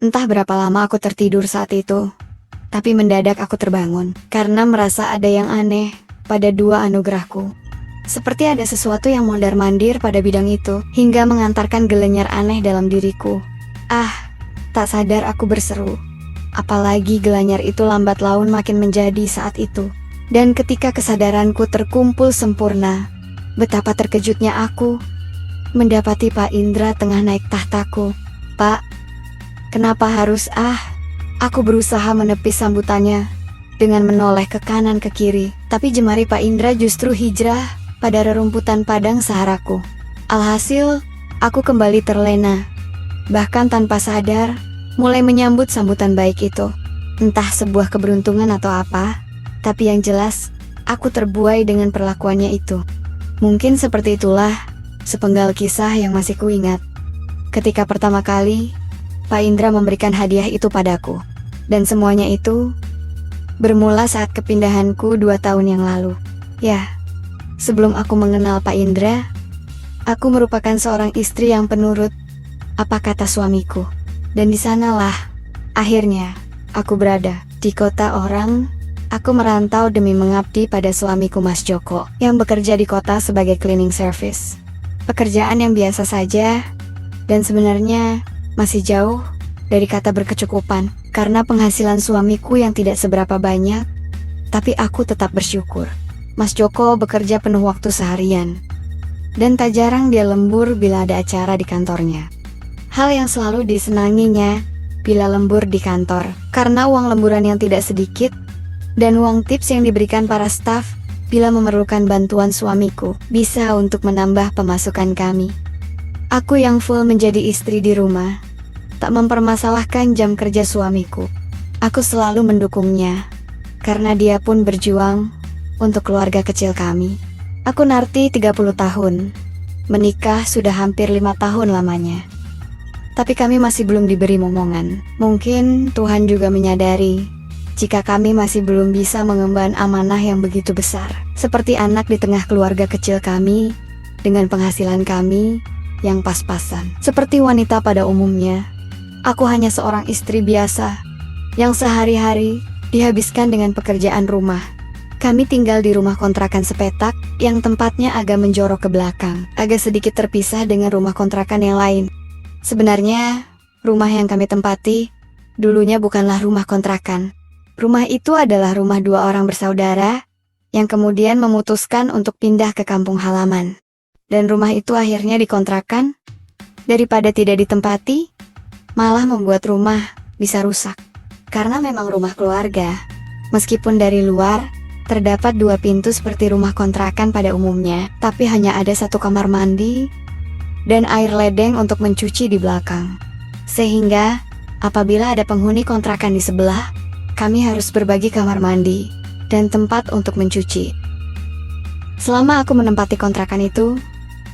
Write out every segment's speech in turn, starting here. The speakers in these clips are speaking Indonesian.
Entah berapa lama aku tertidur saat itu, tapi mendadak aku terbangun karena merasa ada yang aneh pada dua anugerahku. Seperti ada sesuatu yang mondar-mandir pada bidang itu, hingga mengantarkan gelenyar aneh dalam diriku. Ah, tak sadar aku berseru. Apalagi gelenyar itu lambat laun makin menjadi saat itu. Dan ketika kesadaranku terkumpul sempurna, betapa terkejutnya aku mendapati Pak Indra tengah naik tahtaku. Pak, kenapa harus Aku berusaha menepis sambutannya dengan menoleh ke kanan ke kiri, tapi jemari Pak Indra justru hijrah pada rerumputan padang saharaku. Alhasil, aku kembali terlena, bahkan tanpa sadar, mulai menyambut sambutan baik itu. Entah sebuah keberuntungan atau apa, tapi yang jelas, aku terbuai dengan perlakuannya itu. Mungkin seperti itulah sepenggal kisah yang masih kuingat. Ketika pertama kali, Pak Indra memberikan hadiah itu padaku. Dan semuanya itu bermula saat kepindahanku 2 tahun yang lalu. Ya, sebelum aku mengenal Pak Indra, aku merupakan seorang istri yang penurut apa kata suamiku. Dan di sanalah, akhirnya, aku berada di kota orang. Aku merantau demi mengabdi pada suamiku Mas Joko, yang bekerja di kota sebagai cleaning service. Pekerjaan yang biasa saja, dan sebenarnya masih jauh dari kata berkecukupan, karena penghasilan suamiku yang tidak seberapa banyak, tapi aku tetap bersyukur. Mas Joko bekerja penuh waktu seharian, dan tak jarang dia lembur bila ada acara di kantornya. Hal yang selalu disenanginya bila lembur di kantor, karena uang lemburan yang tidak sedikit, dan uang tips yang diberikan para staf bila memerlukan bantuan suamiku, bisa untuk menambah pemasukan kami. Aku yang full menjadi istri di rumah, tak mempermasalahkan jam kerja suamiku. Aku selalu mendukungnya, karena dia pun berjuang untuk keluarga kecil kami. Aku Narti 30 tahun, menikah sudah hampir 5 tahun lamanya. Tapi kami masih belum diberi momongan. Mungkin Tuhan juga menyadari jika kami masih belum bisa mengemban amanah yang begitu besar, seperti anak di tengah keluarga kecil kami, dengan penghasilan kami yang pas-pasan. Seperti wanita pada umumnya, aku hanya seorang istri biasa, yang sehari-hari dihabiskan dengan pekerjaan rumah. Kami tinggal di rumah kontrakan sepetak, yang tempatnya agak menjorok ke belakang, agak sedikit terpisah dengan rumah kontrakan yang lain. Sebenarnya, rumah yang kami tempati, dulunya bukanlah rumah kontrakan. Rumah itu adalah rumah 2 orang bersaudara, yang kemudian memutuskan untuk pindah ke kampung halaman. Dan rumah itu akhirnya dikontrakan, daripada tidak ditempati, malah membuat rumah bisa rusak. Karena memang rumah keluarga, meskipun dari luar, terdapat 2 pintu seperti rumah kontrakan pada umumnya, tapi hanya ada 1 kamar mandi, dan air ledeng untuk mencuci di belakang. Sehingga, apabila ada penghuni kontrakan di sebelah, kami harus berbagi kamar mandi, dan tempat untuk mencuci. Selama aku menempati kontrakan itu,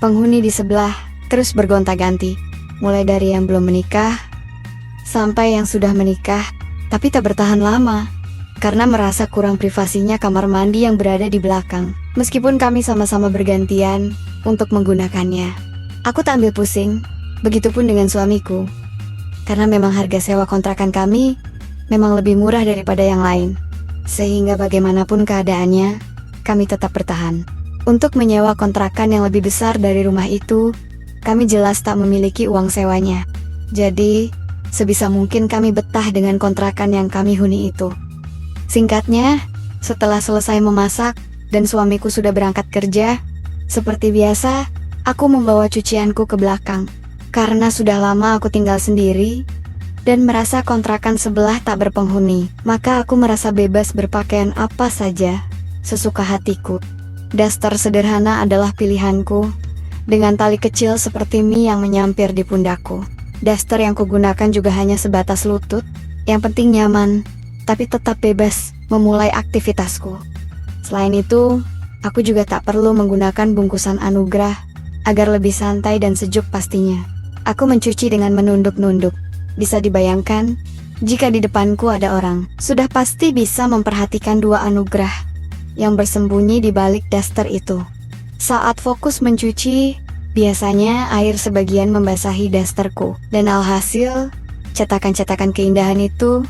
penghuni di sebelah terus bergonta-ganti, mulai dari yang belum menikah, sampai yang sudah menikah, tapi tak bertahan lama, karena merasa kurang privasinya kamar mandi yang berada di belakang. Meskipun kami sama-sama bergantian untuk menggunakannya, aku tak ambil pusing, begitupun dengan suamiku. Karena memang harga sewa kontrakan kami memang lebih murah daripada yang lain, sehingga bagaimanapun keadaannya, kami tetap bertahan. Untuk menyewa kontrakan yang lebih besar dari rumah itu, kami jelas tak memiliki uang sewanya. Jadi, sebisa mungkin kami betah dengan kontrakan yang kami huni itu. Singkatnya, setelah selesai memasak, dan suamiku sudah berangkat kerja, seperti biasa, aku membawa cucianku ke belakang. Karena sudah lama aku tinggal sendiri, dan merasa kontrakan sebelah tak berpenghuni, maka aku merasa bebas berpakaian apa saja, sesuka hatiku. Daster sederhana adalah pilihanku, dengan tali kecil seperti mie yang menyampir di pundakku. Daster yang kugunakan juga hanya sebatas lutut, yang penting nyaman, tapi tetap bebas memulai aktivitasku. Selain itu, aku juga tak perlu menggunakan bungkusan anugerah, agar lebih santai dan sejuk pastinya. Aku mencuci dengan menunduk-nunduk. Bisa dibayangkan, jika di depanku ada orang, sudah pasti bisa memperhatikan 2 anugerah yang bersembunyi di balik daster itu. Saat fokus mencuci, biasanya air sebagian membasahi dasterku, dan alhasil, Cetakan-cetakan keindahan itu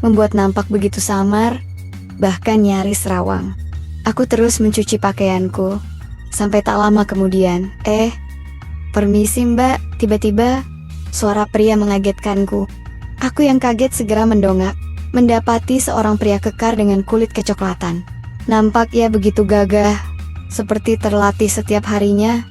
membuat nampak begitu samar, bahkan nyaris rawang. Aku terus mencuci pakaianku, sampai tak lama kemudian, permisi mbak, tiba-tiba suara pria mengagetkanku. Aku yang kaget segera mendongak, mendapati seorang pria kekar dengan kulit kecoklatan. Nampak ia begitu gagah, seperti terlatih setiap harinya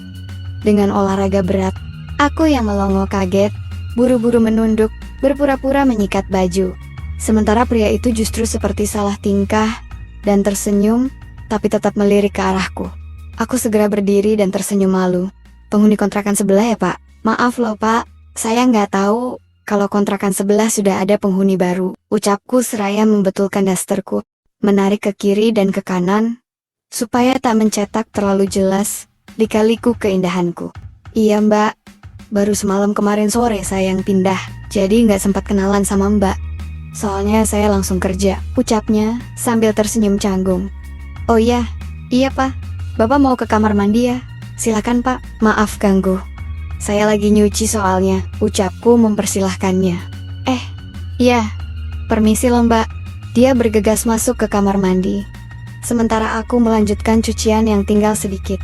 dengan olahraga berat. Aku yang melongo kaget, buru-buru menunduk, berpura-pura menyikat baju. Sementara pria itu justru seperti salah tingkah dan tersenyum, tapi tetap melirik ke arahku. Aku segera berdiri dan tersenyum malu. Penghuni kontrakan sebelah ya pak? Maaf loh pak, saya nggak tahu kalau kontrakan sebelah sudah ada penghuni baru. Ucapku seraya membetulkan dasterku, menarik ke kiri dan ke kanan, supaya tak mencetak terlalu jelas lika-liku keindahanku. Iya mbak, baru semalam kemarin sore saya yang pindah, jadi nggak sempat kenalan sama mbak. Soalnya saya langsung kerja, ucapnya sambil tersenyum canggung. Oh iya pak, bapak mau ke kamar mandi ya? Silakan pak, maaf ganggu. Saya lagi nyuci soalnya, ucapku mempersilahkannya. Iya, permisi loh mbak. Dia bergegas masuk ke kamar mandi. Sementara aku melanjutkan cucian yang tinggal sedikit.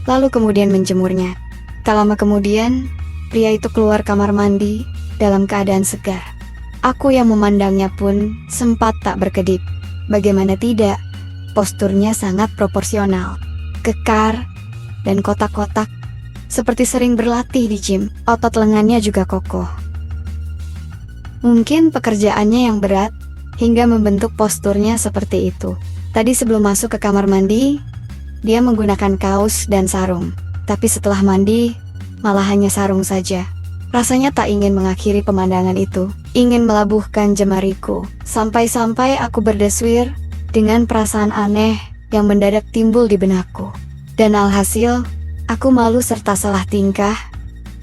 Lalu kemudian menjemurnya. Tak lama kemudian, pria itu keluar kamar mandi dalam keadaan segar. Aku yang memandangnya pun sempat tak berkedip. Bagaimana tidak, posturnya sangat proporsional, kekar, dan kotak-kotak, seperti sering berlatih di gym. Otot lengannya juga kokoh. Mungkin pekerjaannya yang berat, hingga membentuk posturnya seperti itu. Tadi sebelum masuk ke kamar mandi, dia menggunakan kaos dan sarung. Tapi setelah mandi, malah hanya sarung saja. Rasanya tak ingin mengakhiri pemandangan itu, ingin melabuhkan jemariku, sampai-sampai aku berdeswir dengan perasaan aneh yang mendadak timbul di benakku. Dan alhasil, aku malu serta salah tingkah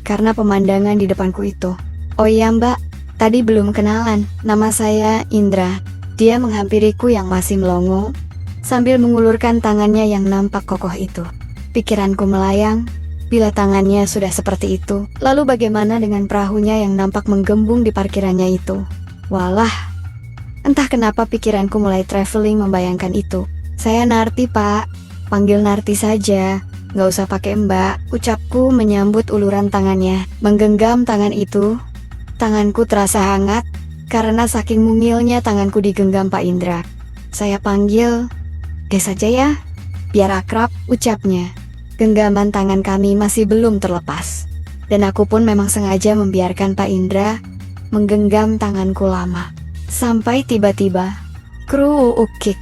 karena pemandangan di depanku itu. Oh iya mbak, tadi belum kenalan, nama saya Indra. Dia menghampiriku yang masih melongo, sambil mengulurkan tangannya yang nampak kokoh itu. Pikiranku melayang, bila tangannya sudah seperti itu, lalu bagaimana dengan perahunya yang nampak menggembung di parkirannya itu? Walah, entah kenapa pikiranku mulai traveling membayangkan itu. Saya Narti pak, panggil Narti saja, nggak usah pakai mbak, ucapku menyambut uluran tangannya. Menggenggam tangan itu, tanganku terasa hangat, karena saking mungilnya tanganku digenggam Pak Indra. Saya panggil, deh saja ya, biar akrab, ucapnya. Genggaman tangan kami masih belum terlepas, dan aku pun memang sengaja membiarkan Pak Indra menggenggam tanganku lama. Sampai tiba-tiba, kruukik,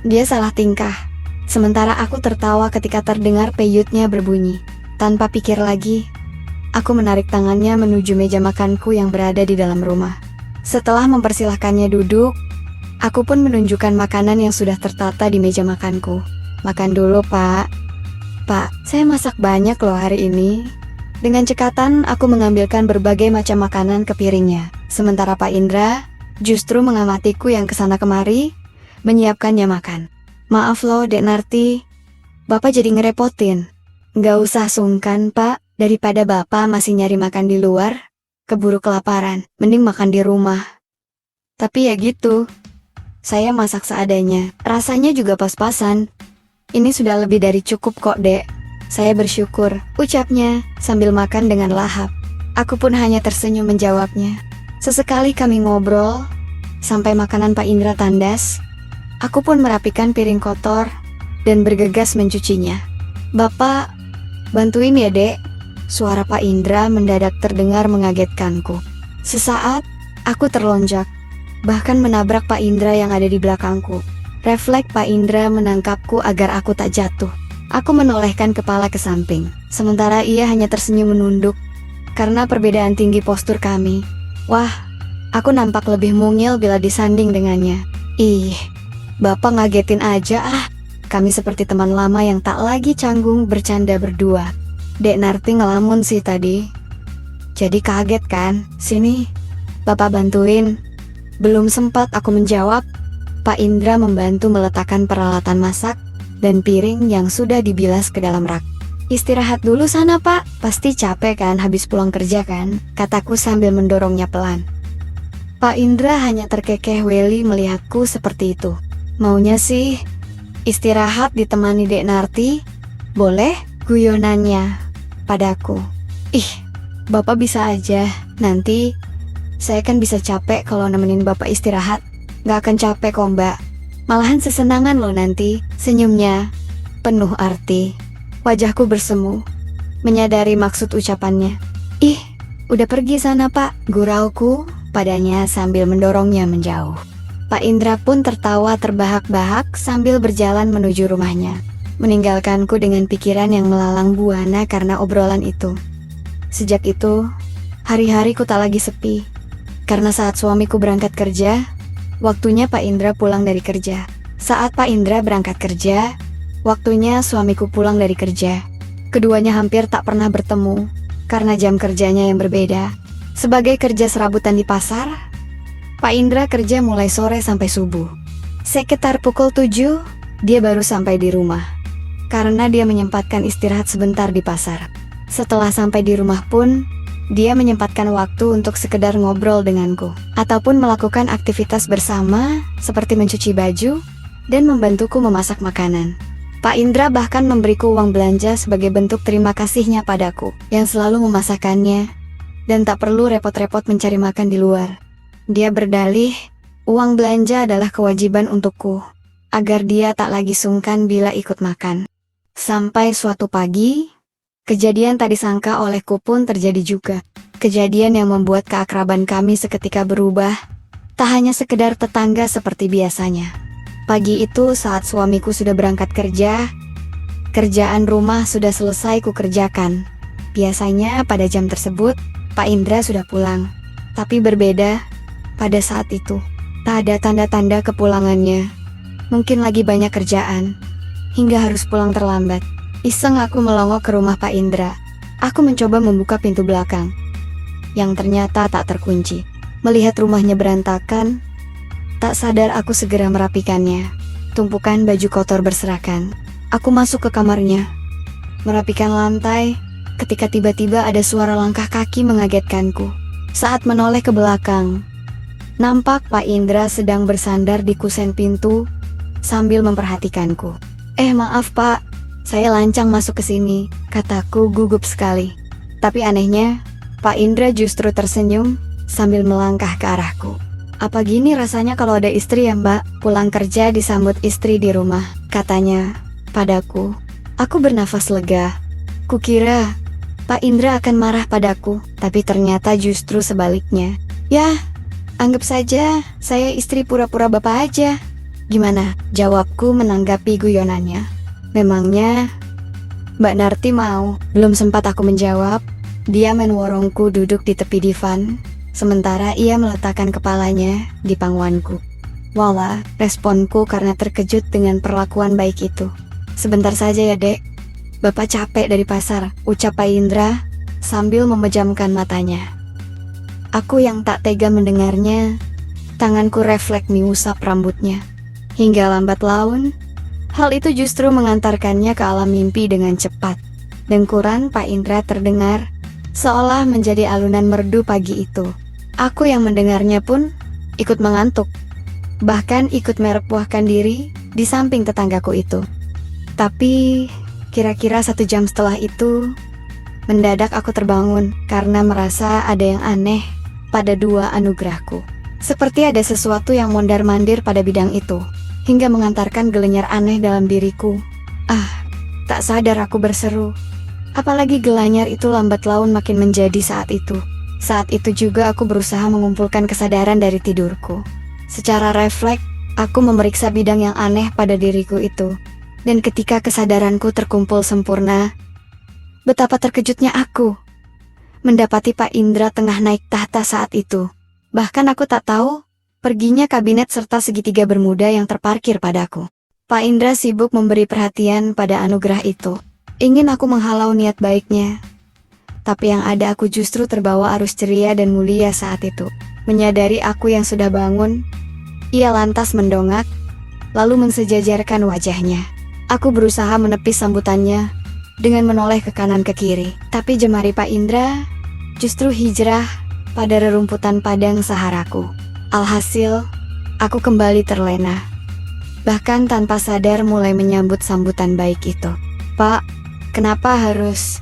dia salah tingkah. Sementara aku tertawa ketika terdengar peyutnya berbunyi. Tanpa pikir lagi, aku menarik tangannya menuju meja makanku yang berada di dalam rumah. Setelah mempersilahkannya duduk, aku pun menunjukkan makanan yang sudah tertata di meja makanku. Makan dulu pak. Pak, saya masak banyak loh hari ini. Dengan cekatan, aku mengambilkan berbagai macam makanan ke piringnya. Sementara Pak Indra justru mengamatiku yang kesana kemari, menyiapkannya makan. Maaf loh Dek Narti, Bapak jadi ngerepotin. Nggak usah sungkan Pak, daripada Bapak masih nyari makan di luar, keburu kelaparan, mending makan di rumah. Tapi ya gitu, saya masak seadanya, rasanya juga pas-pasan. Ini sudah lebih dari cukup kok dek. Saya bersyukur, ucapnya sambil makan dengan lahap. Aku pun hanya tersenyum menjawabnya. Sesekali kami ngobrol, sampai makanan Pak Indra tandas. Aku pun merapikan piring kotor, dan bergegas mencucinya. Bapak, bantuin ya dek. Suara Pak Indra mendadak terdengar mengagetkanku. Sesaat, aku terlonjak, bahkan menabrak Pak Indra yang ada di belakangku. Refleks Pak Indra menangkapku agar aku tak jatuh. Aku menolehkan kepala ke samping, sementara ia hanya tersenyum menunduk. Karena perbedaan tinggi postur kami, wah, aku nampak lebih mungil bila disanding dengannya. Ih, Bapak ngagetin aja ah. Kami seperti teman lama yang tak lagi canggung bercanda berdua. Dek Narti ngelamun sih tadi. Jadi kaget kan? Sini, Bapak bantuin. Belum sempat aku menjawab, Pak Indra membantu meletakkan peralatan masak dan piring yang sudah dibilas ke dalam rak. Istirahat dulu sana pak, pasti capek kan habis pulang kerja kan? Kataku sambil mendorongnya pelan. Pak Indra hanya terkekeh weli melihatku seperti itu. Maunya sih istirahat ditemani Dek Narti. Boleh? Guyonannya padaku. Ih, Bapak bisa aja. Nanti saya kan bisa capek kalau nemenin Bapak istirahat. Gak akan capek kok Mbak. Malahan sesenangan loh nanti. Senyumnya penuh arti. Wajahku bersemu, menyadari maksud ucapannya. Ih, udah pergi sana Pak, gurauku padanya sambil mendorongnya menjauh. Pak Indra pun tertawa terbahak-bahak sambil berjalan menuju rumahnya, meninggalkanku dengan pikiran yang melalang buana karena obrolan itu. Sejak itu, hari-hariku tak lagi sepi. Karena saat suamiku berangkat kerja, waktunya Pak Indra pulang dari kerja. Saat Pak Indra berangkat kerja, waktunya suamiku pulang dari kerja. Keduanya hampir tak pernah bertemu, karena jam kerjanya yang berbeda. Sebagai kerja serabutan di pasar, Pak Indra kerja mulai sore sampai subuh. Sekitar pukul 7, dia baru sampai di rumah. Karena dia menyempatkan istirahat sebentar di pasar. Setelah sampai di rumah pun, dia menyempatkan waktu untuk sekedar ngobrol denganku, ataupun melakukan aktivitas bersama, seperti mencuci baju, dan membantuku memasak makanan. Pak Indra bahkan memberiku uang belanja sebagai bentuk terima kasihnya padaku, yang selalu memasakkannya, dan tak perlu repot-repot mencari makan di luar. Dia berdalih, uang belanja adalah kewajiban untukku, agar dia tak lagi sungkan bila ikut makan. Sampai suatu pagi, kejadian tak disangka olehku pun terjadi juga. Kejadian yang membuat keakraban kami seketika berubah, tak hanya sekedar tetangga seperti biasanya. Pagi itu saat suamiku sudah berangkat kerja, kerjaan rumah sudah selesai kukerjakan. Biasanya pada jam tersebut, Pak Indra sudah pulang. Tapi berbeda, pada saat itu, tak ada tanda-tanda kepulangannya. Mungkin lagi banyak kerjaan, hingga harus pulang terlambat. Iseng aku melongok ke rumah Pak Indra. Aku mencoba membuka pintu belakang, yang ternyata tak terkunci. Melihat rumahnya berantakan, tak sadar aku segera merapikannya. Tumpukan baju kotor berserakan. Aku masuk ke kamarnya, merapikan lantai, ketika tiba-tiba ada suara langkah kaki mengagetkanku. Saat menoleh ke belakang, nampak Pak Indra sedang bersandar di kusen pintu, sambil memperhatikanku. Maaf Pak, saya lancang masuk ke sini, kataku gugup sekali. Tapi anehnya, Pak Indra justru tersenyum, sambil melangkah ke arahku. Apa gini rasanya kalau ada istri ya Mbak? Pulang kerja disambut istri di rumah, katanya padaku. Aku bernafas lega. Kukira Pak Indra akan marah padaku, tapi ternyata justru sebaliknya. Ya, anggap saja saya istri pura-pura bapak aja. Gimana? Jawabku menanggapi guyonannya. Memangnya Mbak Narti mau? Belum sempat aku menjawab, dia menworongku duduk di tepi divan, sementara ia meletakkan kepalanya di pangkuanku. Walah, responku karena terkejut dengan perlakuan baik itu. Sebentar saja ya dek, Bapak capek dari pasar, ucap Pak Indra sambil memejamkan matanya. Aku yang tak tega mendengarnya, tanganku refleks mengusap rambutnya. Hingga lambat laun, hal itu justru mengantarkannya ke alam mimpi dengan cepat. Dengkuran Pak Indra terdengar, seolah menjadi alunan merdu pagi itu. Aku yang mendengarnya pun ikut mengantuk, bahkan ikut merepuhkan diri di samping tetanggaku itu. Tapi kira-kira 1 jam setelah itu, mendadak aku terbangun karena merasa ada yang aneh pada 2 anugerahku. Seperti ada sesuatu yang mondar-mandir pada bidang itu, hingga mengantarkan gelenyar aneh dalam diriku. Tak sadar aku berseru. Apalagi gelanyar itu lambat laun makin menjadi saat itu. Saat itu juga aku berusaha mengumpulkan kesadaran dari tidurku. Secara refleks, aku memeriksa bidang yang aneh pada diriku itu. Dan ketika kesadaranku terkumpul sempurna, betapa terkejutnya aku mendapati Pak Indra tengah naik tahta saat itu. Bahkan aku tak tahu perginya kabinet serta segitiga bermuda yang terparkir padaku. Pak Indra sibuk memberi perhatian pada anugerah itu. Ingin aku menghalau niat baiknya, tapi yang ada aku justru terbawa arus ceria dan mulia saat itu. Menyadari aku yang sudah bangun, ia lantas mendongak, lalu mensejajarkan wajahnya. Aku berusaha menepis sambutannya dengan menoleh ke kanan ke kiri. Tapi jemari Pak Indra justru hijrah pada rerumputan padang saharaku. Alhasil, aku kembali terlena. Bahkan tanpa sadar mulai menyambut sambutan baik itu. Pak, kenapa harus...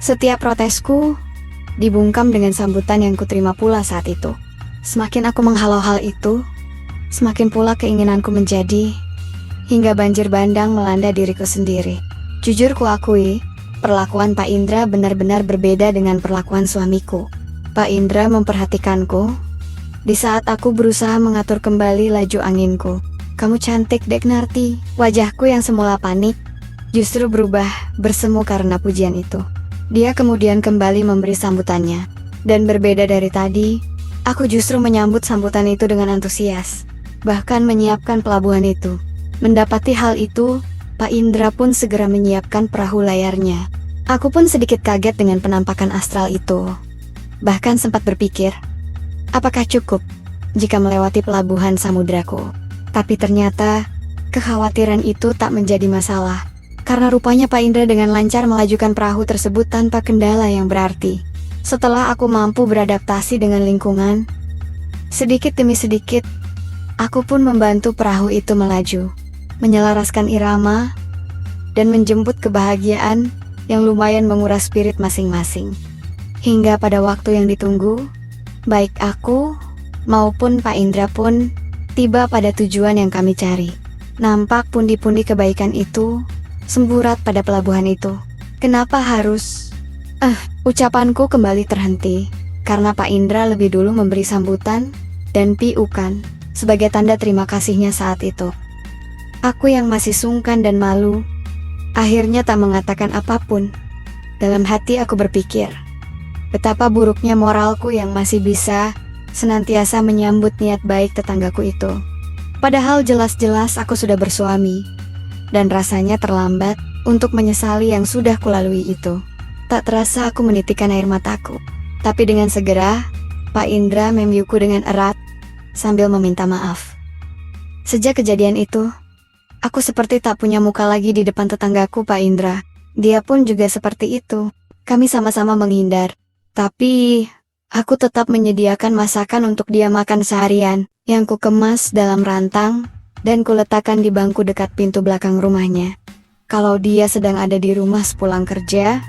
Setiap protesku dibungkam dengan sambutan yang kuterima pula saat itu. Semakin aku menghalau hal itu, semakin pula keinginanku menjadi, hingga banjir bandang melanda diriku sendiri. Jujur kuakui, perlakuan Pak Indra benar-benar berbeda dengan perlakuan suamiku. Pak Indra memperhatikanku di saat aku berusaha mengatur kembali laju anginku. Kamu cantik, Dek Narti. Wajahku yang semula panik justru berubah bersemu karena pujian itu. Dia kemudian kembali memberi sambutannya. Dan berbeda dari tadi, aku justru menyambut sambutan itu dengan antusias. Bahkan menyiapkan pelabuhan itu. Mendapati hal itu, Pak Indra pun segera menyiapkan perahu layarnya. Aku pun sedikit kaget dengan penampakan astral itu. Bahkan sempat berpikir, apakah cukup jika melewati pelabuhan samudraku? Tapi ternyata, kekhawatiran itu tak menjadi masalah. Karena rupanya Pak Indra dengan lancar melajukan perahu tersebut tanpa kendala yang berarti. Setelah aku mampu beradaptasi dengan lingkungan, sedikit demi sedikit, aku pun membantu perahu itu melaju, menyelaraskan irama, dan menjemput kebahagiaan yang lumayan menguras spirit masing-masing. Hingga pada waktu yang ditunggu, baik aku maupun Pak Indra pun tiba pada tujuan yang kami cari. Nampak pundi-pundi kebaikan itu semburat pada pelabuhan itu. Kenapa harus... Ucapanku kembali terhenti, karena Pak Indra lebih dulu memberi sambutan dan piukan sebagai tanda terima kasihnya saat itu. Aku yang masih sungkan dan malu, akhirnya tak mengatakan apapun. Dalam hati aku berpikir, betapa buruknya moralku yang masih bisa senantiasa menyambut niat baik tetanggaku itu. Padahal jelas-jelas aku sudah bersuami, dan rasanya terlambat untuk menyesali yang sudah kulalui itu. Tak terasa aku menitikkan air mataku. Tapi dengan segera, Pak Indra membiuku dengan erat, sambil meminta maaf. Sejak kejadian itu, aku seperti tak punya muka lagi di depan tetanggaku Pak Indra. Dia pun juga seperti itu. Kami sama-sama menghindar. Tapi, aku tetap menyediakan masakan untuk dia makan seharian, yang kukemas dalam rantang, dan kuletakkan di bangku dekat pintu belakang rumahnya. Kalau dia sedang ada di rumah sepulang kerja,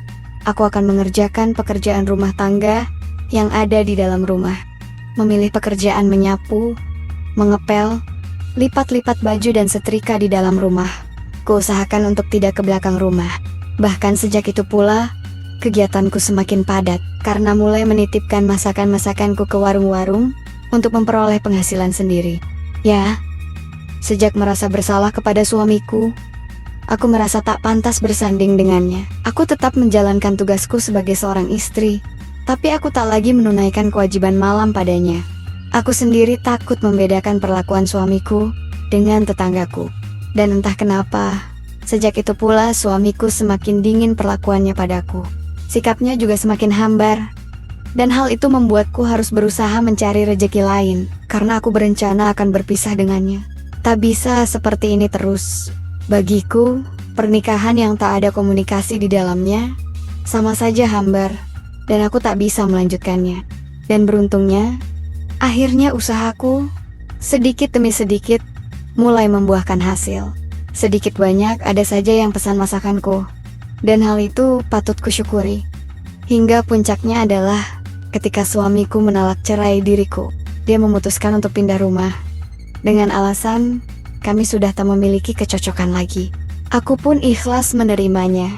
aku akan mengerjakan pekerjaan rumah tangga yang ada di dalam rumah. Memilih pekerjaan menyapu, mengepel, lipat-lipat baju dan setrika di dalam rumah. Kuusahakan untuk tidak ke belakang rumah. Bahkan sejak itu pula, kegiatanku semakin padat, karena mulai menitipkan masakan-masakanku ke warung-warung untuk memperoleh penghasilan sendiri. Ya, sejak merasa bersalah kepada suamiku, aku merasa tak pantas bersanding dengannya. Aku tetap menjalankan tugasku sebagai seorang istri, tapi aku tak lagi menunaikan kewajiban malam padanya. Aku sendiri takut membedakan perlakuan suamiku dengan tetanggaku. Dan entah kenapa, sejak itu pula suamiku semakin dingin perlakuannya padaku. Sikapnya juga semakin hambar. Dan hal itu membuatku harus berusaha mencari rejeki lain, karena aku berencana akan berpisah dengannya. Tak bisa seperti ini terus. Bagiku, pernikahan yang tak ada komunikasi di dalamnya sama saja hambar, dan aku tak bisa melanjutkannya. Dan beruntungnya, akhirnya usahaku, sedikit demi sedikit, mulai membuahkan hasil. Sedikit banyak ada saja yang pesan masakanku, dan hal itu patut kusyukuri. Hingga puncaknya adalah ketika suamiku menolak cerai diriku. Dia memutuskan untuk pindah rumah, dengan alasan kami sudah tak memiliki kecocokan lagi. Aku pun ikhlas menerimanya.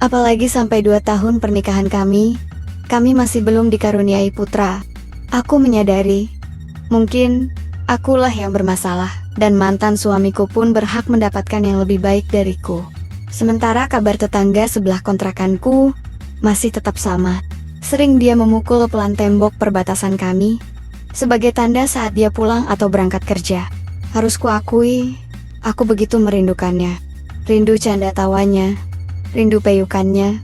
Apalagi sampai 2 tahun pernikahan kami masih belum dikaruniai putra. Aku menyadari, mungkin akulah yang bermasalah, dan mantan suamiku pun berhak mendapatkan yang lebih baik dariku. Sementara kabar tetangga sebelah kontrakanku masih tetap sama. Sering dia memukul pelan tembok perbatasan kami, sebagai tanda saat dia pulang atau berangkat kerja. Harus kuakui, aku begitu merindukannya. Rindu canda tawanya, rindu peyukannya,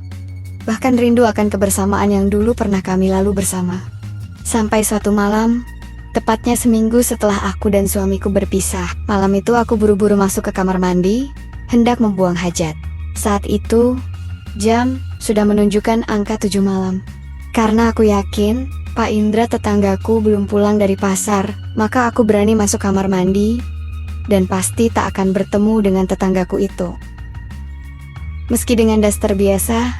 bahkan rindu akan kebersamaan yang dulu pernah kami lalu bersama. Sampai suatu malam, tepatnya seminggu setelah aku dan suamiku berpisah, malam itu aku buru-buru masuk ke kamar mandi, hendak membuang hajat. Saat itu, jam sudah menunjukkan angka 7 malam. Karena aku yakin, Pak Indra tetanggaku belum pulang dari pasar, maka aku berani masuk kamar mandi, dan pasti tak akan bertemu dengan tetanggaku itu. Meski dengan daster biasa,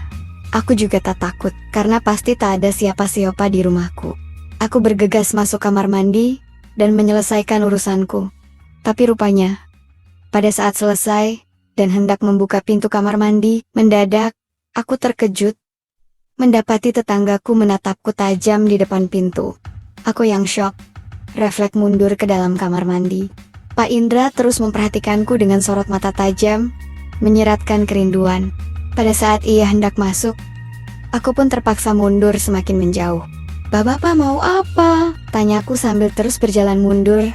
aku juga tak takut, karena pasti tak ada siapa-siapa di rumahku. Aku bergegas masuk kamar mandi, dan menyelesaikan urusanku. Tapi rupanya, pada saat selesai, dan hendak membuka pintu kamar mandi, mendadak, aku terkejut mendapati tetanggaku menatapku tajam di depan pintu. Aku yang syok, refleks mundur ke dalam kamar mandi. Pak Indra terus memperhatikanku dengan sorot mata tajam, menyiratkan kerinduan. Pada saat ia hendak masuk, aku pun terpaksa mundur semakin menjauh. Bapak mau apa? Tanyaku sambil terus berjalan mundur,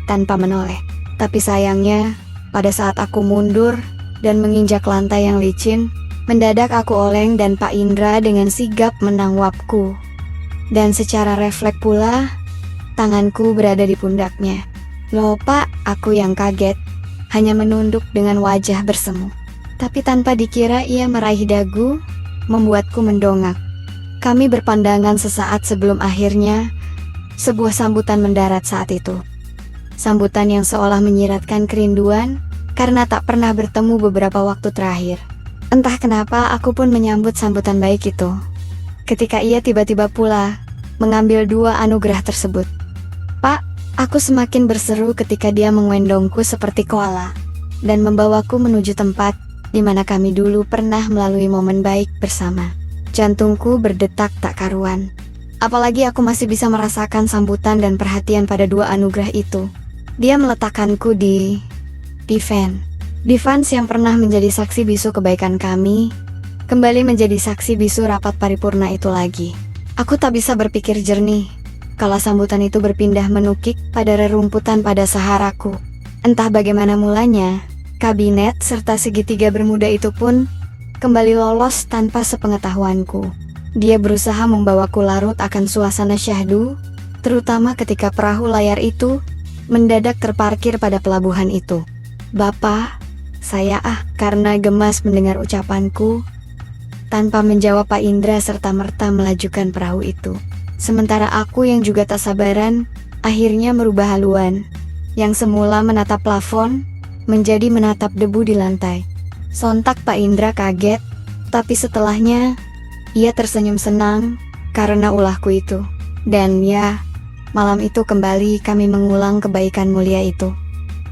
tanpa menoleh. Tapi sayangnya, pada saat aku mundur, dan menginjak lantai yang licin, mendadak aku oleng dan Pak Indra dengan sigap menangwapku. Dan secara refleks pula, tanganku berada di pundaknya. Loh Pak, aku yang kaget, hanya menunduk dengan wajah bersemu. Tapi tanpa dikira ia meraih dagu, membuatku mendongak. Kami berpandangan sesaat sebelum akhirnya, sebuah sambutan mendarat saat itu. Sambutan yang seolah menyiratkan kerinduan, karena tak pernah bertemu beberapa waktu terakhir. Entah kenapa aku pun menyambut sambutan baik itu. Ketika ia tiba-tiba pula mengambil 2 anugerah tersebut. Pak, aku semakin berseru ketika dia menggendongku seperti koala dan membawaku menuju tempat di mana kami dulu pernah melalui momen baik bersama. Jantungku berdetak tak karuan. Apalagi aku masih bisa merasakan sambutan dan perhatian pada 2 anugerah itu. Dia meletakkanku di van. Divans yang pernah menjadi saksi bisu kebaikan kami, kembali menjadi saksi bisu rapat paripurna itu lagi. Aku tak bisa berpikir jernih, kalau sambutan itu berpindah menukik pada rerumputan pada saharaku. Entah bagaimana mulanya, kabinet serta segitiga bermuda itu pun kembali lolos tanpa sepengetahuanku. Dia berusaha membawaku larut akan suasana syahdu, terutama ketika perahu layar itu mendadak terparkir pada pelabuhan itu. Bapak, saya karena gemas mendengar ucapanku. Tanpa menjawab Pak Indra serta-merta melajukan perahu itu. Sementara aku yang juga tak sabaran, akhirnya merubah haluan. Yang semula menatap plafon, menjadi menatap debu di lantai. Sontak Pak Indra kaget, tapi setelahnya, ia tersenyum senang, karena ulahku itu. Dan ya, malam itu kembali kami mengulang kebaikan mulia itu.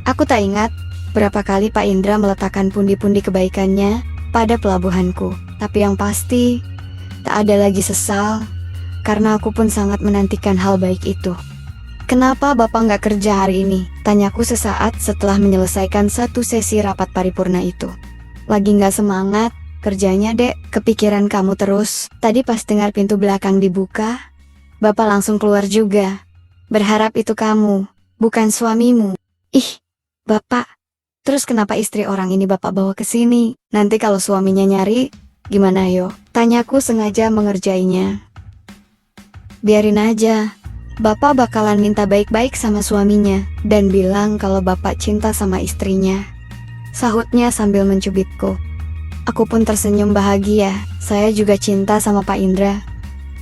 Aku tak ingat berapa kali Pak Indra meletakkan pundi-pundi kebaikannya pada pelabuhanku. Tapi yang pasti, tak ada lagi sesal, karena aku pun sangat menantikan hal baik itu. Kenapa Bapak nggak kerja hari ini? Tanyaku sesaat setelah menyelesaikan satu sesi rapat paripurna itu. Lagi nggak semangat, kerjanya dek, kepikiran kamu terus. Tadi pas dengar pintu belakang dibuka, Bapak langsung keluar juga. Berharap itu kamu, bukan suamimu. Ih, Bapak. Terus kenapa istri orang ini Bapak bawa ke sini? Nanti kalau suaminya nyari, gimana yo? Tanyaku sengaja mengerjainya. Biarin aja. Bapak bakalan minta baik-baik sama suaminya, dan bilang kalau Bapak cinta sama istrinya. Sahutnya sambil mencubitku. Aku pun tersenyum bahagia, saya juga cinta sama Pak Indra.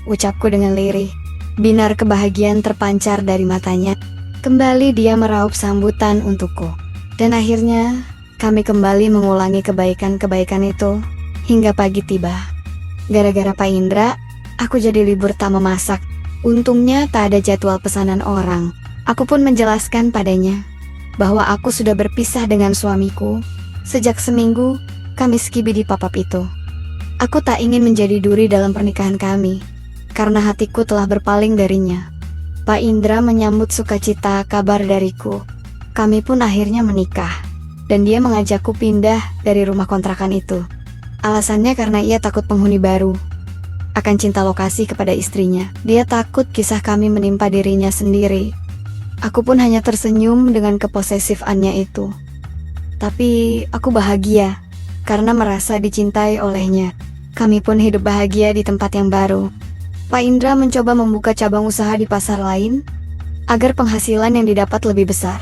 Ucapku dengan lirih. Binar kebahagiaan terpancar dari matanya. Kembali dia meraup sambutan untukku. Dan akhirnya, kami kembali mengulangi kebaikan-kebaikan itu, hingga pagi tiba. Gara-gara Pak Indra, aku jadi libur tak memasak. Untungnya tak ada jadwal pesanan orang. Aku pun menjelaskan padanya, bahwa aku sudah berpisah dengan suamiku. Sejak seminggu, kami skibi di papap itu. Aku tak ingin menjadi duri dalam pernikahan kami, karena hatiku telah berpaling darinya. Pak Indra menyambut sukacita kabar dariku. Kami pun akhirnya menikah, dan dia mengajakku pindah dari rumah kontrakan itu. Alasannya karena ia takut penghuni baru akan cinta lokasi kepada istrinya. Dia takut kisah kami menimpa dirinya sendiri. Aku pun hanya tersenyum dengan keposesifannya itu. Tapi aku bahagia, karena merasa dicintai olehnya. Kami pun hidup bahagia di tempat yang baru. Pak Indra mencoba membuka cabang usaha di pasar lain, agar penghasilan yang didapat lebih besar.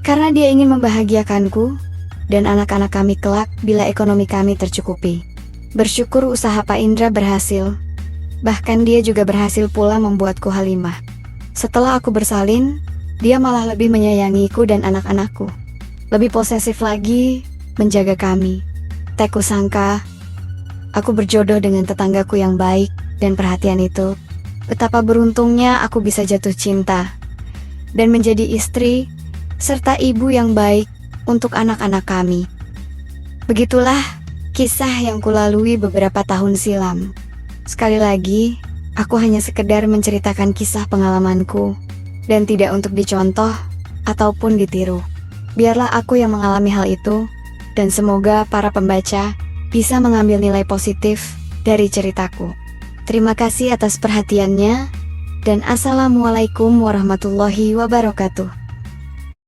Karena dia ingin membahagiakanku dan anak-anak kami kelak bila ekonomi kami tercukupi. Bersyukur usaha Pak Indra berhasil. Bahkan dia juga berhasil pula membuatku halimah. Setelah aku bersalin, dia malah lebih menyayangiku dan anak-anakku. Lebih posesif lagi, menjaga kami. Tak kusangka, aku berjodoh dengan tetanggaku yang baik dan perhatian itu. Betapa beruntungnya aku bisa jatuh cinta dan menjadi istri serta ibu yang baik untuk anak-anak kami. Begitulah kisah yang kulalui beberapa tahun silam. Sekali lagi, aku hanya sekedar menceritakan kisah pengalamanku dan tidak untuk dicontoh ataupun ditiru. Biarlah aku yang mengalami hal itu, dan semoga para pembaca bisa mengambil nilai positif dari ceritaku. Terima kasih atas perhatiannya, dan Assalamualaikum warahmatullahi wabarakatuh.